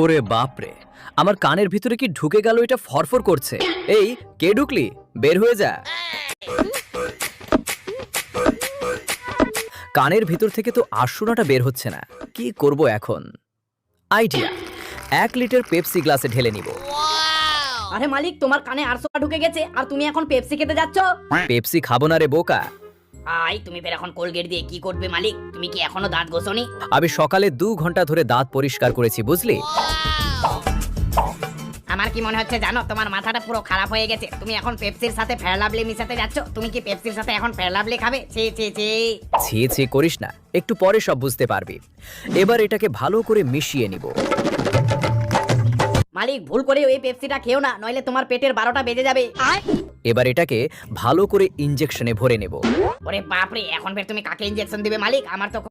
ওরে বাপরে, আমার কানের ভিতরে কি ঢুকে গেল? এটা ফরফর করছে। এই, কে ঢুকলি? বের হয়ে যা। কানের ভিতর থেকে তো আর শোনাটা বের হচ্ছে না। কি করব এখন? আইডিয়া, 1 লিটার পেপসি গ্লাসে ঢেলে নিব। আরে মালিক, তোমার কানে আরশোলা ঢুকে গেছে আর তুমি এখন পেপসি খেতে যাচ্ছ? পেপসি খাবো না রে বোকা। তুমি ফের এখন কোলগেট দিয়ে কি করবে মালিক? তুমি কি এখনো দাঁত ঘষোনি? আমি সকালে 2 ঘন্টা ধরে দাঁত পরিষ্কার করেছি, বুঝলি? আমার কি মনে হচ্ছে জানো, তোমার মাথাটা পুরো খারাপ হয়ে গেছে। তুমি এখন পেপসির সাথে ফেয়ারলাভলি মিশাতে যাচ্ছ। তুমি কি পেপসির সাথে এখন ফেয়ারলাভলি খাবে? ছি ছি ছি। ছি ছি করিস না, একটু পরে সব বুঝতে পারবি। এবার এটাকে ভালো করে মিশিয়ে নিব। মালিক, ভুল করে ওই পেপসিটা খেও না, নইলে তোমার পেটের 12টা বেজে যাবে। এবার এটাকে ভালো করে ইনজেকশনে ভরে নেব। ওরে বাপরে, এখন ফের তুমি কাকে ইনজেকশন দিবে মালিক? আমার তো